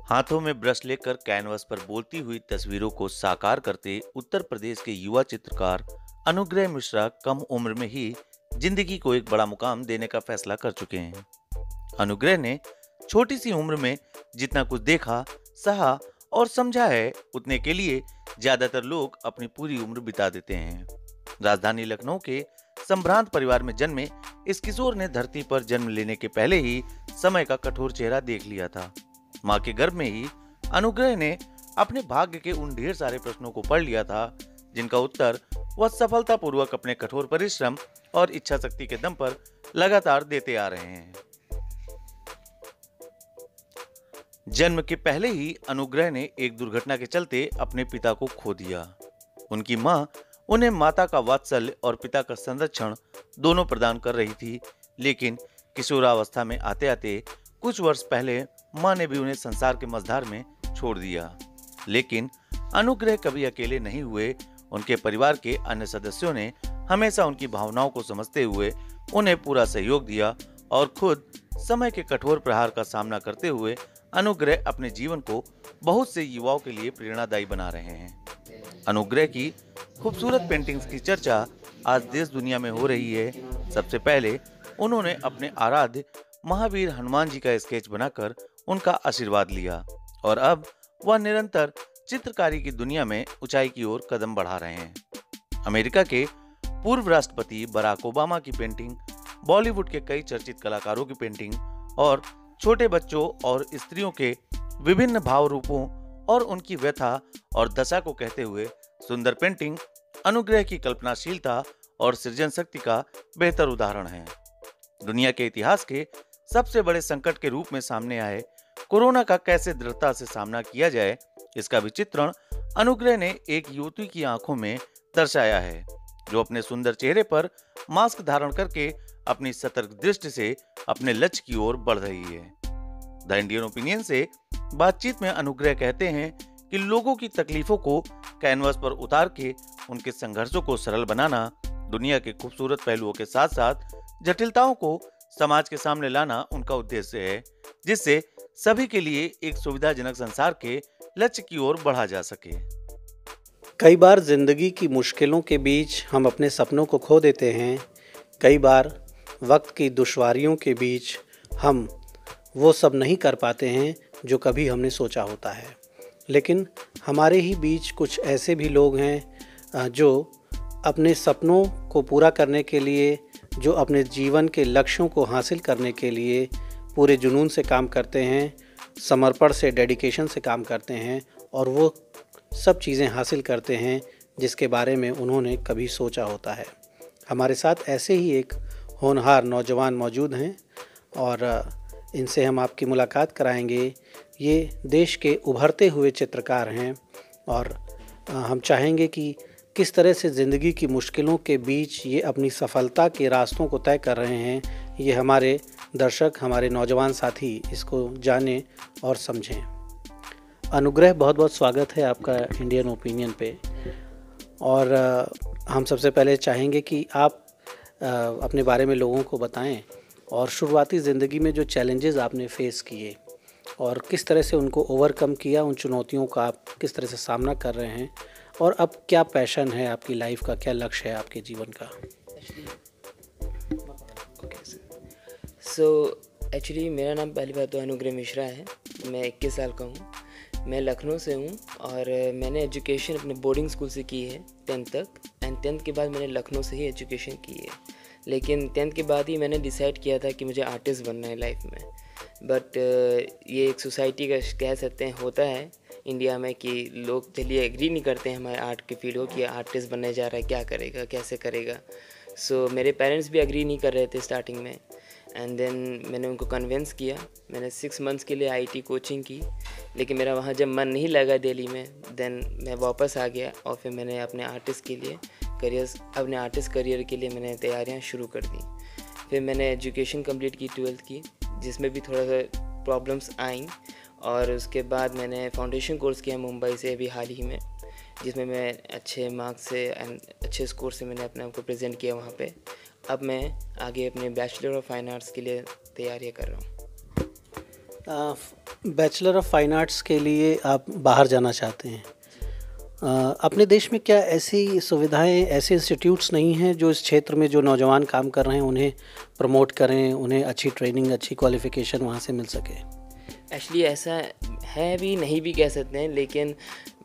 हाथों में ब्रश लेकर कैनवस पर बोलती हुई तस्वीरों को साकार करते उत्तर प्रदेश के युवा चित्रकार अनुग्रह मिश्रा कम उम्र में ही जिंदगी को एक बड़ा मुकाम देने का फैसला कर चुके हैं। अनुग्रह ने छोटी सी उम्र में जितना कुछ देखा, सहा और समझा है, उतने के लिए ज्यादातर लोग अपनी पूरी उम्र बिता देते हैं। राजधानी लखनऊ के संभ्रांत परिवार में जन्मे इस किशोर ने धरती पर जन्म लेने के पहले ही समय का कठोर चेहरा देख लिया था। माँ के गर्भ में ही अनुग्रह ने अपने भाग्य के उन ढेर सारे प्रश्नों को पढ़ लिया था जिनका उत्तर वह सफलतापूर्वक अपने कठोर परिश्रम और इच्छा शक्ति के दम पर लगातार देते आ रहे हैं। जन्म के पहले ही अनुग्रह ने एक दुर्घटना के चलते अपने पिता को खो दिया। उनकी मां उन्हें माता का वात्सल्य और पिता का संरक्षण दोनों प्रदान कर रही थी, लेकिन किशोरावस्था में आते आते कुछ वर्ष पहले मां ने भी उन्हें संसार के मझधार में छोड़ दिया। लेकिन अनुग्रह कभी अकेले नहीं हुए। उनके परिवार के अन्य सदस्यों ने हमेशा उनकी भावनाओं को समझते हुए उन्हें पूरा सहयोग दिया और खुद समय के कठोर प्रहार का सामना करते हुए अनुग्रह अपने जीवन को बहुत से युवाओं के लिए प्रेरणादायी बना रहे हैं। अनुग्रह की खूबसूरत पेंटिंग्स की चर्चा आज देश दुनिया में हो रही है। सबसे पहले उन्होंने अपने आराध्य महावीर हनुमान जी का स्केच बनाकर उनका आशीर्वाद लिया और अब वह निरंतर चित्रकारी की दुनिया में ऊंचाई की ओर कदम बढ़ा रहे हैं। अमेरिका के पूर्व राष्ट्रपति बराक ओबामा की पेंटिंग, बॉलीवुड के कई चर्चित कलाकारों की पेंटिंग और छोटे बच्चों और स्त्रियों के विभिन्न भाव रूपों और उनकी व्यथा और दशा को कहते हुए सुंदर पेंटिंग अनुग्रह की कल्पनाशीलता और सृजन शक्ति का बेहतर उदाहरण है। दुनिया के इतिहास के सबसे बड़े संकट के रूप में सामने आए कोरोना का कैसे दृढ़ता से सामना किया जाए, इसका विचित्रण अनुग्रह ने एक युवती की आंखों में दर्शाया है, जो अपने सुंदर चेहरे पर मास्क धारण करके अपनी सतर्क दृष्टि से अपने लक्ष्य की ओर बढ़ रही है। द इंडियन ओपिनियन से बातचीत में अनुग्रह कहते हैं कि लोगों की तकलीफों को कैनवस पर उतार के उनके संघर्षों को सरल बनाना, दुनिया के खूबसूरत पहलुओं के साथ साथ जटिलताओं को समाज के सामने लाना उनका उद्देश्य है, जिससे सभी के लिए एक सुविधाजनक संसार के लक्ष्य की ओर बढ़ा जा सके। कई बार जिंदगी की मुश्किलों के बीच हम अपने सपनों को खो देते हैं। कई बार वक्त की दुश्वारियों के बीच हम वो सब नहीं कर पाते हैं जो कभी हमने सोचा होता है। लेकिन हमारे ही बीच कुछ ऐसे भी लोग हैं जो अपने सपनों को पूरा करने के लिए, जो अपने जीवन के लक्ष्यों को हासिल करने के लिए पूरे जुनून से काम करते हैं, समर्पण से, डेडिकेशन से काम करते हैं और वो सब चीज़ें हासिल करते हैं जिसके बारे में उन्होंने कभी सोचा होता है। हमारे साथ ऐसे ही एक होनहार नौजवान मौजूद हैं और इनसे हम आपकी मुलाकात कराएंगे। ये देश के उभरते हुए चित्रकार हैं और हम चाहेंगे कि किस तरह से ज़िंदगी की मुश्किलों के बीच ये अपनी सफलता के रास्तों को तय कर रहे हैं, ये हमारे दर्शक, हमारे नौजवान साथी इसको जानें और समझें। अनुग्रह, बहुत बहुत स्वागत है आपका इंडियन ओपिनियन पे। और हम सबसे पहले चाहेंगे कि आप अपने बारे में लोगों को बताएं और शुरुआती ज़िंदगी में जो चैलेंजेस आपने फेस किए और किस तरह से उनको ओवरकम किया, उन चुनौतियों का आप किस तरह से सामना कर रहे हैं और अब क्या पैशन है आपकी लाइफ का, क्या लक्ष्य है आपके जीवन का। एक्चुअली मेरा नाम पहली बात तो अनुग्रह मिश्रा है। मैं 21 साल का हूँ। मैं लखनऊ से हूँ और मैंने एजुकेशन अपने बोर्डिंग स्कूल से की है 10th तक, एंड 10th के बाद मैंने लखनऊ से ही एजुकेशन की है। लेकिन 10th के बाद ही मैंने डिसाइड किया था कि मुझे आर्टिस्ट बनना है लाइफ में। बट ये एक सोसाइटी का कह सकते हैं होता है इंडिया में कि लोग चलिए एग्री नहीं करते हैं हमारे आर्ट के फील्ड हो कि आर्टिस्ट बनने जा रहा है, क्या करेगा, कैसे करेगा। सो मेरे पेरेंट्स भी एग्री नहीं कर रहे थे स्टार्टिंग में, एंड देन मैंने उनको कन्विंस किया। मैंने 6 मंथ्स के लिए आईटी कोचिंग की, लेकिन मेरा वहाँ जब मन नहीं लगा दिल्ली में, देन मैं वापस आ गया और फिर मैंने अपने आर्टिस्ट करियर के लिए मैंने तैयारियाँ शुरू कर दी। फिर मैंने एजुकेशन कंप्लीट की 12th की, जिसमें भी थोड़ा सा प्रॉब्लम्स आई, और उसके बाद मैंने फाउंडेशन कोर्स किया मुंबई से अभी हाल ही में, जिसमें मैं अच्छे मार्क्स से एंड अच्छे स्कोर से मैंने अपने आप को प्रेजेंट किया वहाँ पे। अब मैं आगे अपने बैचलर ऑफ फाइन आर्ट्स के लिए तैयारियाँ कर रहा हूँ। बैचलर ऑफ फाइन आर्ट्स के लिए आप बाहर जाना चाहते हैं। अपने देश में क्या ऐसी सुविधाएं, ऐसे इंस्टीट्यूट्स नहीं हैं जो इस क्षेत्र में जो नौजवान काम कर रहे हैं उन्हें प्रमोट करें, उन्हें अच्छी ट्रेनिंग, अच्छी क्वालिफ़िकेशन वहाँ से मिल सके? एक्चुअली ऐसा है भी, नहीं भी कह सकते हैं, लेकिन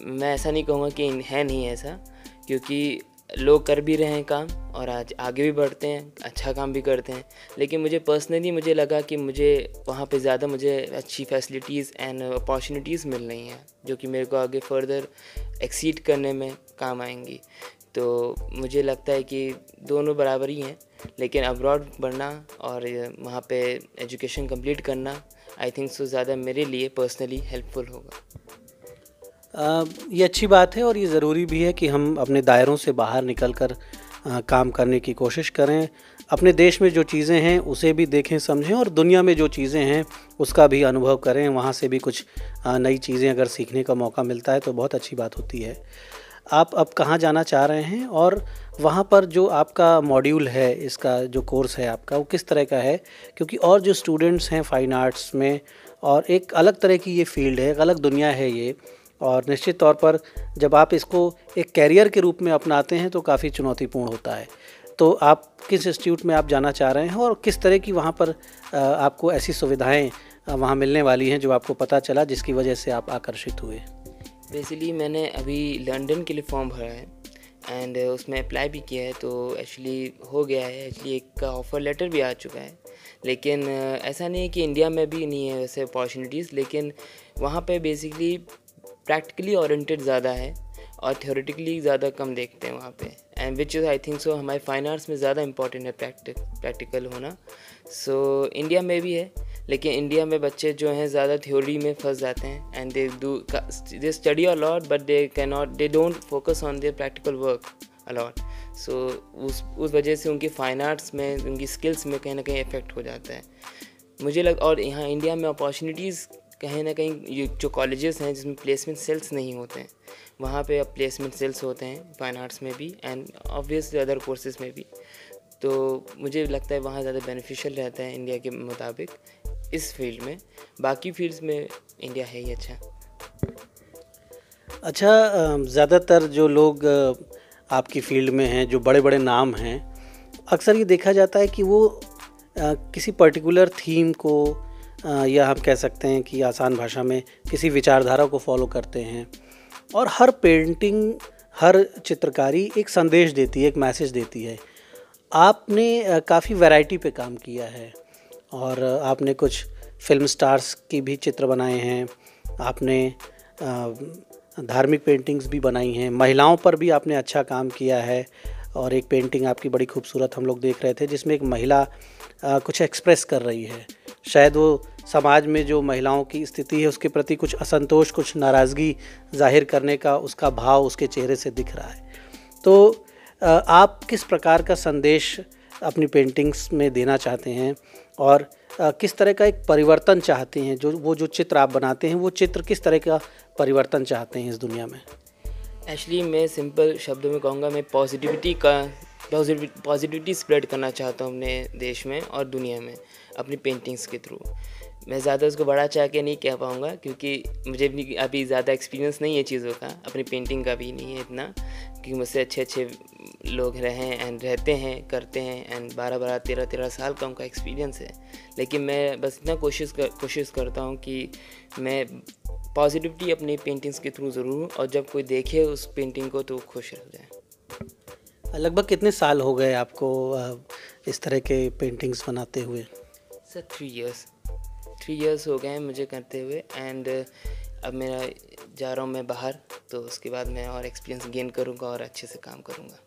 मैं ऐसा नहीं कहूँगा कि है नहीं ऐसा, क्योंकि लोग कर भी रहे हैं काम और आज आगे भी बढ़ते हैं, अच्छा काम भी करते हैं। लेकिन मुझे पर्सनली मुझे लगा कि मुझे वहाँ पे ज़्यादा मुझे अच्छी फैसिलिटीज़ एंड अपॉर्चुनिटीज़ मिल रही हैं जो कि मेरे को आगे फर्दर एक्सीड करने में काम आएंगी। तो मुझे लगता है कि दोनों बराबर ही हैं, लेकिन अब्रॉड बढ़ना और वहाँ पे एजुकेशन कंप्लीट करना आई थिंक सो ज़्यादा मेरे लिए पर्सनली हेल्पफुल होगा। ये अच्छी बात है और ये ज़रूरी भी है कि हम अपने दायरों से बाहर निकलकर काम करने की कोशिश करें। अपने देश में जो चीज़ें हैं उसे भी देखें, समझें, और दुनिया में जो चीज़ें हैं उसका भी अनुभव करें। वहाँ से भी कुछ नई चीज़ें अगर सीखने का मौका मिलता है तो बहुत अच्छी बात होती है। आप अब कहाँ जाना चाह रहे हैं और वहाँ पर जो आपका मॉड्यूल है, इसका जो कोर्स है आपका, वो किस तरह का है? क्योंकि और जो स्टूडेंट्स हैं फाइन आर्ट्स में, और एक अलग तरह की ये फील्ड है, एक अलग दुनिया है ये, और निश्चित तौर पर जब आप इसको एक कैरियर के रूप में अपनाते हैं तो काफ़ी चुनौतीपूर्ण होता है। तो आप किस इंस्टीट्यूट में आप जाना चाह रहे हैं और किस तरह की वहाँ पर आपको ऐसी सुविधाएं वहाँ मिलने वाली हैं जो आपको पता चला, जिसकी वजह से आप आकर्षित हुए? बेसिकली मैंने अभी लंदन के लिए फॉर्म भरा है एंड उसमें अप्लाई भी किया है, तो एक्चुअली हो गया है। एक्चुअली एक का ऑफ़र लेटर भी आ चुका है, लेकिन ऐसा नहीं है कि इंडिया में भी नहीं है वैसे अपॉर्चुनिटीज़, लेकिन वहाँ पे बेसिकली प्रैक्टिकली ओरिएंटेड ज़्यादा है और थ्योरेटिकली ज़्यादा कम देखते हैं वहाँ पे, and which is I think so हमारे फाइन आर्ट्स में ज़्यादा इंपॉर्टेंट है प्रैक्टिकल होना। सो इंडिया में भी है, लेकिन इंडिया में बच्चे जो हैं ज़्यादा थ्योरी में फंस जाते हैं and they study a lot but they don't focus on their practical work a lot. So उस वजह से उनकी फाइन आर्ट्स में, उनकी स्किल्स में कहीं ना कहीं इफेक्ट हो जाता है मुझे और यहाँ इंडिया में अपॉर्चुनिटीज़ कहीं ना कहीं ये जो कॉलेजेस हैं जिसमें प्लेसमेंट सेल्स नहीं होते हैं, वहाँ पे अब प्लेसमेंट सेल्स होते हैं फाइन आर्ट्स में भी एंड ऑब्वियसली अदर कोर्सेज में भी। तो मुझे लगता है वहाँ ज़्यादा बेनिफिशियल रहता है इंडिया के मुताबिक इस फील्ड में। बाकी फील्ड्स में इंडिया है ही अच्छा। ज़्यादातर जो लोग आपकी फील्ड में हैं, जो बड़े बड़े नाम हैं, अक्सर ये देखा जाता है कि वो किसी पर्टिकुलर थीम को या हम कह सकते हैं कि आसान भाषा में किसी विचारधारा को फॉलो करते हैं, और हर पेंटिंग, हर चित्रकारी एक संदेश देती है, एक मैसेज देती है। आपने काफ़ी वैरायटी पे काम किया है और आपने कुछ फिल्म स्टार्स की भी चित्र बनाए हैं, आपने धार्मिक पेंटिंग्स भी बनाई हैं, महिलाओं पर भी आपने अच्छा काम किया है। और एक पेंटिंग आपकी बड़ी खूबसूरत हम लोग देख रहे थे जिसमें एक महिला कुछ एक्सप्रेस कर रही है। शायद वो समाज में जो महिलाओं की स्थिति है उसके प्रति कुछ असंतोष, कुछ नाराज़गी जाहिर करने का उसका भाव उसके चेहरे से दिख रहा है। तो आप किस प्रकार का संदेश अपनी पेंटिंग्स में देना चाहते हैं और किस तरह का एक परिवर्तन चाहते हैं? जो चित्र आप बनाते हैं वो चित्र किस तरह का परिवर्तन चाहते हैं इस दुनिया में? एक्चुअली मैं सिंपल शब्दों में कहूँगा, मैं पॉजिटिविटी स्प्रेड करना चाहता हूँ अपने देश में और दुनिया में अपनी पेंटिंग्स के थ्रू। मैं ज़्यादा उसको बड़ा चाह के नहीं कह पाऊँगा क्योंकि मुझे भी अभी ज़्यादा एक्सपीरियंस नहीं है चीज़ों का, अपनी पेंटिंग का भी नहीं है इतना, क्योंकि मुझसे अच्छे लोग रहते हैं, करते हैं एंड 12 13 साल का उनका एक्सपीरियंस है। लेकिन मैं बस इतना कोशिश करता हूँ कि मैं पॉजिटिविटी अपनी पेंटिंग्स के थ्रू ज़रूर, और जब कोई देखे उस पेंटिंग को तो खुश हो जाए। लगभग कितने साल हो गए आपको इस तरह के पेंटिंग्स बनाते हुए? सर 3 इयर्स हो गए हैं मुझे करते हुए, एंड अब मेरा जा रहा हूँ मैं बाहर, तो उसके बाद मैं और एक्सपीरियंस गेन करूँगा और अच्छे से काम करूँगा।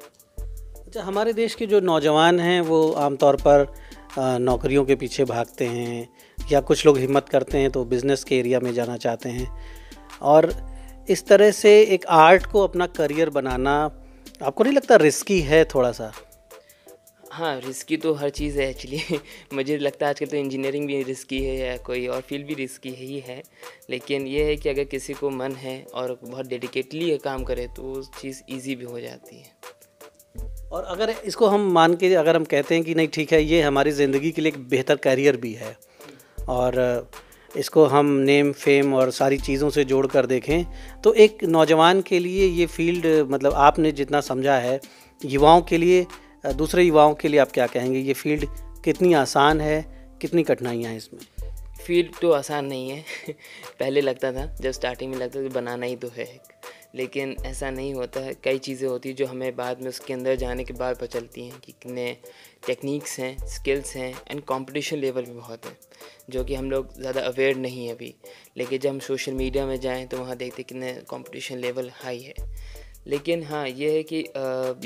अच्छा, हमारे देश के जो नौजवान हैं वो आमतौर पर नौकरियों के पीछे भागते हैं, या कुछ लोग हिम्मत करते हैं तो बिज़नेस के एरिया में जाना चाहते हैं, और इस तरह से एक आर्ट को अपना करियर बनाना आपको नहीं लगता रिस्की है थोड़ा सा? हाँ, रिस्की तो हर चीज़ है एक्चुअली मुझे लगता है आजकल तो इंजीनियरिंग भी रिस्की है या कोई और फील्ड भी रिस्की ही है, लेकिन ये है कि अगर किसी को मन है और बहुत डेडिकेटली काम करे तो वो चीज़ ईजी भी हो जाती है। और अगर इसको हम मान के अगर हम कहते हैं कि नहीं ठीक है, ये हमारी ज़िंदगी के लिए एक बेहतर करियर भी है, और इसको हम नेम फेम और सारी चीज़ों से जोड़ कर देखें तो एक नौजवान के लिए ये फील्ड, मतलब आपने जितना समझा है, युवाओं के लिए, दूसरे युवाओं के लिए आप क्या कहेंगे? ये फील्ड कितनी आसान है, कितनी कठिनाइयाँ हैं इसमें? फील्ड तो आसान नहीं है पहले लगता था, जब स्टार्टिंग में लगता था कि बनाना ही तो है, लेकिन ऐसा नहीं होता है। कई चीज़ें होती हैं जो हमें बाद में उसके अंदर जाने के बाद पता चलती हैं कि कितने टेक्निक्स हैं, स्किल्स हैं, एंड कंपटीशन लेवल भी बहुत है, जो कि हम लोग ज़्यादा अवेयर नहीं है अभी। लेकिन जब हम सोशल मीडिया में जाएं तो वहाँ देखते कितने कंपटीशन लेवल हाई है। लेकिन हाँ, ये है कि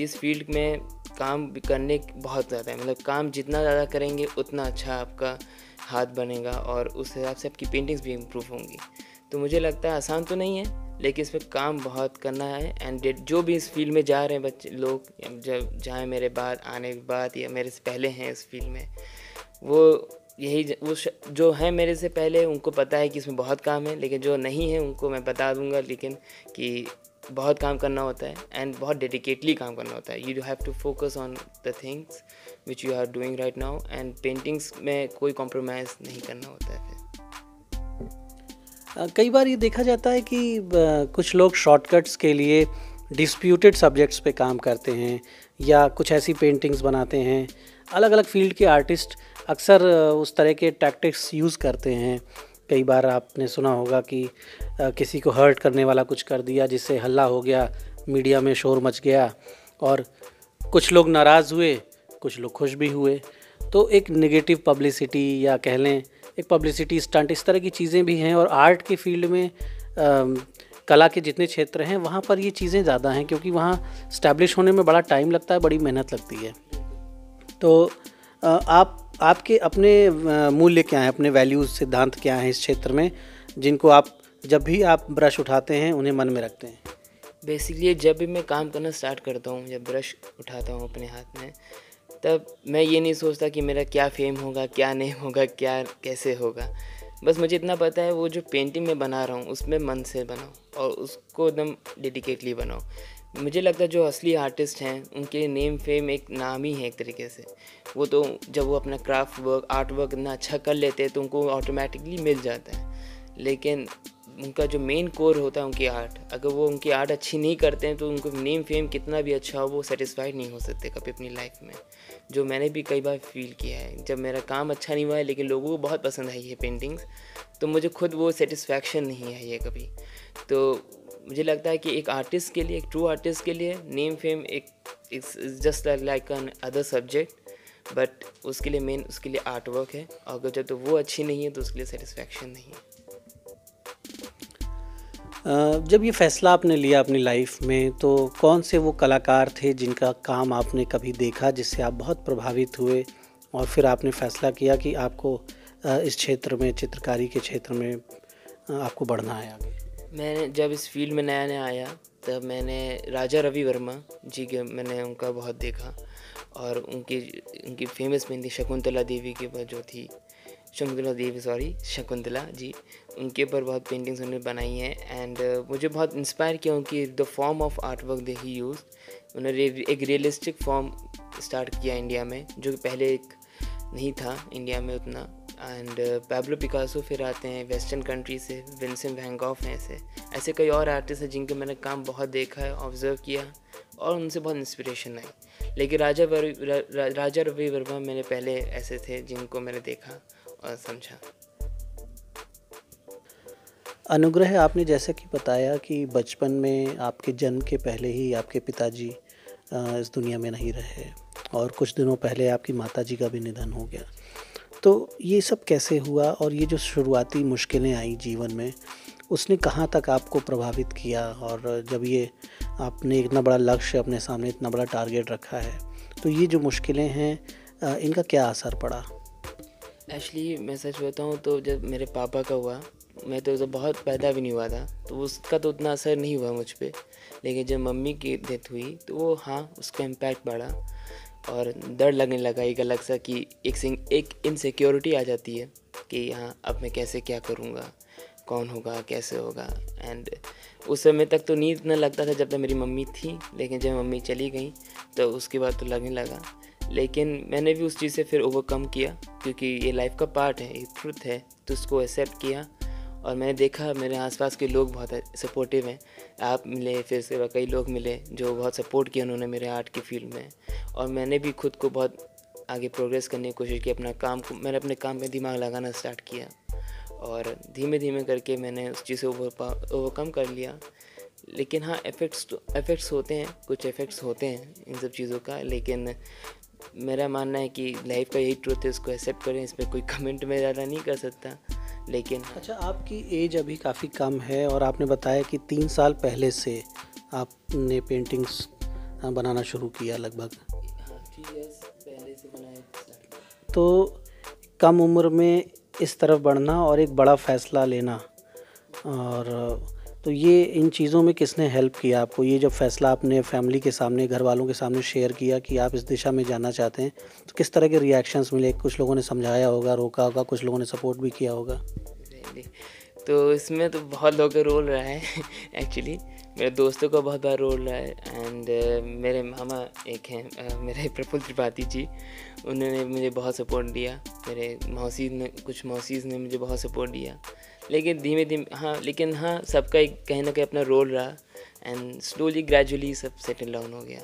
इस फील्ड में काम भी करने बहुत ज़्यादा है, मतलब काम जितना ज़्यादा करेंगे उतना अच्छा आपका हाथ बनेगा और उस हिसाब से आपकी पेंटिंग्स भी इम्प्रूव होंगी। तो मुझे लगता है आसान तो नहीं है, लेकिन इस पर काम बहुत करना है। एंड जो भी इस फील्ड में जा रहे हैं बच्चे लोग, जब जाएँ मेरे बाद आने के बाद या मेरे से पहले हैं इस फील्ड में, वो जो हैं मेरे से पहले, उनको पता है कि इसमें बहुत काम है। लेकिन जो नहीं है उनको मैं बता दूंगा, लेकिन कि बहुत काम करना होता है एंड बहुत डेडिकेटली काम करना होता है। You have to focus on the things which you are doing right now, and paintings में कोई कॉम्प्रोमाइज़ नहीं करना होता है। फिर कई बार ये देखा जाता है कि कुछ लोग शॉर्टकट्स के लिए डिस्प्यूटेड सब्जेक्ट्स पे काम करते हैं या कुछ ऐसी पेंटिंग्स बनाते हैं। अलग अलग फील्ड के आर्टिस्ट अक्सर उस तरह के टैक्टिक्स यूज़ करते हैं। कई बार आपने सुना होगा कि किसी को हर्ट करने वाला कुछ कर दिया, जिससे हल्ला हो गया, मीडिया में शोर मच गया और कुछ लोग नाराज़ हुए, कुछ लोग खुश भी हुए। तो एक नेगेटिव पब्लिसिटी या कह लें एक पब्लिसिटी स्टंट, इस तरह की चीज़ें भी हैं। और आर्ट के फील्ड में कला के जितने क्षेत्र हैं वहाँ पर ये चीज़ें ज़्यादा हैं, क्योंकि वहाँ स्टैब्लिश होने में बड़ा टाइम लगता है, बड़ी मेहनत लगती है। तो आपके अपने मूल्य क्या हैं, अपने वैल्यूज़, सिद्धांत क्या हैं इस क्षेत्र में, जिनको आप जब भी आप ब्रश उठाते हैं उन्हें मन में रखते हैं? बेसिकली जब भी मैं काम करना स्टार्ट करता हूँ, जब ब्रश उठाता हूँ अपने हाथ में, तब मैं ये नहीं सोचता कि मेरा क्या फेम होगा, क्या नहीं होगा, क्या कैसे होगा। बस मुझे इतना पता है वो जो पेंटिंग मैं बना रहा हूँ उसमें मन से बनाओ और उसको एकदम डेडिकेटली बनाओ। मुझे लगता है जो असली आर्टिस्ट हैं उनके नेम फेम एक नाम ही है एक तरीके से। वो तो जब वो अपना क्राफ्ट वर्क, आर्ट वर्क इतना अच्छा कर लेते हैं तो उनको ऑटोमेटिकली मिल जाता है। लेकिन उनका जो मेन कोर होता है उनकी आर्ट, अगर वो उनकी आर्ट अच्छी नहीं करते हैं तो उनको नेम फेम कितना भी अच्छा हो वो सेटिस्फाइड नहीं हो सकते कभी अपनी लाइफ में। जो मैंने भी कई बार फील किया है, जब मेरा काम अच्छा नहीं हुआ है लेकिन लोगों को बहुत पसंद आई है पेंटिंग्स, तो मुझे खुद वो सेटिस्फैक्शन नहीं आई है कभी। तो मुझे लगता है कि एक आर्टिस्ट के लिए, एक ट्रू आर्टिस्ट के लिए नेम फेम एक just like an other subject, but उसके लिए मेन उसके लिए आर्ट वर्क है। और अगर जब तो वो अच्छी नहीं है तो उसके लिए सेटिस्फैक्शन नहीं है। जब ये फ़ैसला आपने लिया अपनी लाइफ में, तो कौन से वो कलाकार थे जिनका काम आपने कभी देखा जिससे आप बहुत प्रभावित हुए और फिर आपने फ़ैसला किया कि आपको इस क्षेत्र में, चित्रकारी के क्षेत्र में आपको बढ़ना है आगे? मैंने जब इस फील्ड में नया नया आया तब मैंने राजा रवि वर्मा जी के मैंने उनका बहुत देखा, और उनकी फेमस पेंटिंग शकुंतला देवी के ऊपर जो थी, शकुंतला जी, उनके ऊपर बहुत पेंटिंग्स उन्होंने बनाई हैं। एंड मुझे बहुत इंस्पायर किया उनकी the form of art work they he use. उन्होंने एक रियलिस्टिक फॉर्म स्टार्ट किया इंडिया में, जो कि पहले एक नहीं था इंडिया में उतना। एंड पैब्लो पिकासो फिर आते हैं वेस्टर्न कंट्री से, विंसेंट वैन गॉग हैं, ऐसे कई और आर्टिस्ट हैं जिनके मैंने काम बहुत देखा है, ऑब्जर्व किया और उनसे बहुत इंस्पिरेशन आई। लेकिन राजा रवि वर्मा मैंने पहले ऐसे थे जिनको मैंने देखा और समझा। अनुग्रह, आपने जैसा कि बताया कि बचपन में आपके जन्म के पहले ही आपके पिताजी इस दुनिया में नहीं रहे और कुछ दिनों पहले आपकी माताजी का भी निधन हो गया। तो ये सब कैसे हुआ और ये जो शुरुआती मुश्किलें आई जीवन में, उसने कहाँ तक आपको प्रभावित किया? और जब ये आपने इतना बड़ा लक्ष्य अपने सामने, इतना बड़ा टारगेट रखा है, तो ये जो मुश्किलें हैं इनका क्या असर पड़ा? एक्चुअली मैं सच बताऊँ तो जब मेरे पापा का हुआ, मैं तो बहुत पैदा भी नहीं हुआ था, तो उसका तो उतना असर नहीं हुआ मुझ पे। लेकिन जब मम्मी की डेथ हुई तो वो हाँ, उसका इम्पैक्ट बढ़ा और डर लगने लगा एक अलग सा कि एक इनसिक्योरिटी आ जाती है कि हाँ अब मैं कैसे क्या करूँगा, कौन होगा, कैसे होगा। एंड उस समय तक तो नहीं इतना लगता था जब तक मेरी मम्मी थी, लेकिन जब मम्मी चली गई तो उसके बाद तो लगने लगा। लेकिन मैंने भी उस चीज़ से फिर ओवरकम किया, क्योंकि ये लाइफ का पार्ट है, ये ट्रुथ है तो उसको एक्सेप्ट किया और मैंने देखा मेरे आसपास के लोग बहुत सपोर्टिव हैं। आप मिले, फिर से कई लोग मिले जो बहुत सपोर्ट किया उन्होंने मेरे आर्ट की फील्ड में, और मैंने भी खुद को बहुत आगे प्रोग्रेस करने की कोशिश की। मैंने अपने काम में दिमाग लगाना स्टार्ट किया और धीमे धीमे करके मैंने उस चीज़ को ओवरकम कर लिया। लेकिन हाँ, इफ़ेक्ट्स होते हैं, कुछ इफ़ेक्ट्स होते हैं इन सब चीज़ों का, लेकिन मेरा मानना है कि लाइफ का यही ट्रूथ है, उसको एक्सेप्ट करें। इस पर कोई कमेंट मैं ज़्यादा नहीं कर सकता। लेकिन अच्छा, आपकी एज अभी काफ़ी कम है और आपने बताया कि 3 साल पहले से आपने पेंटिंग्स बनाना शुरू किया लगभग। हाँ, 3 इयर्स पहले से बनाया। तो कम उम्र में इस तरफ बढ़ना और एक बड़ा फ़ैसला लेना, और तो ये इन चीज़ों में किसने हेल्प किया आपको? ये जब फ़ैसला आपने फैमिली के सामने, घर वालों के सामने शेयर किया कि आप इस दिशा में जाना चाहते हैं, तो किस तरह के रिएक्शंस मिले? कुछ लोगों ने समझाया होगा, रोका होगा, कुछ लोगों ने सपोर्ट भी किया होगा। तो इसमें तो बहुत लोगों का रोल रहा है एक्चुअली मेरे दोस्तों का बहुत बड़ा रोल रहा है। एंड मेरे मामा एक हैं, मेरे प्रफुल्ल त्रिपाठी जी, उन्होंने मुझे बहुत सपोर्ट दिया। मेरे कुछ मौसीज़ ने मुझे बहुत सपोर्ट दिया। लेकिन धीमे धीमे लेकिन सबका एक कहीं ना कहीं अपना रोल रहा, एंड स्लोली ग्रेजुअली सब सेटल डाउन हो गया।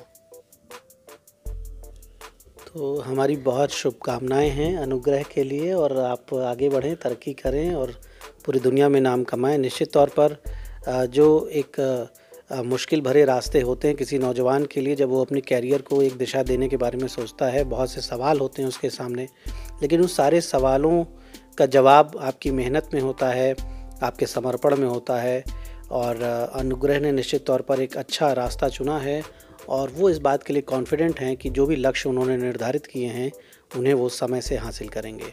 तो हमारी बहुत शुभकामनाएं हैं अनुग्रह के लिए, और आप आगे बढ़ें, तरक्की करें और पूरी दुनिया में नाम कमाएं। निश्चित तौर पर जो एक मुश्किल भरे रास्ते होते हैं किसी नौजवान के लिए, जब वो अपने कैरियर को एक दिशा देने के बारे में सोचता है, बहुत से सवाल होते हैं उसके सामने, लेकिन उन सारे सवालों का जवाब आपकी मेहनत में होता है, आपके समर्पण में होता है। और अनुग्रह ने निश्चित तौर पर एक अच्छा रास्ता चुना है, और वो इस बात के लिए कॉन्फिडेंट हैं कि जो भी लक्ष्य उन्होंने निर्धारित किए हैं उन्हें वो समय से हासिल करेंगे।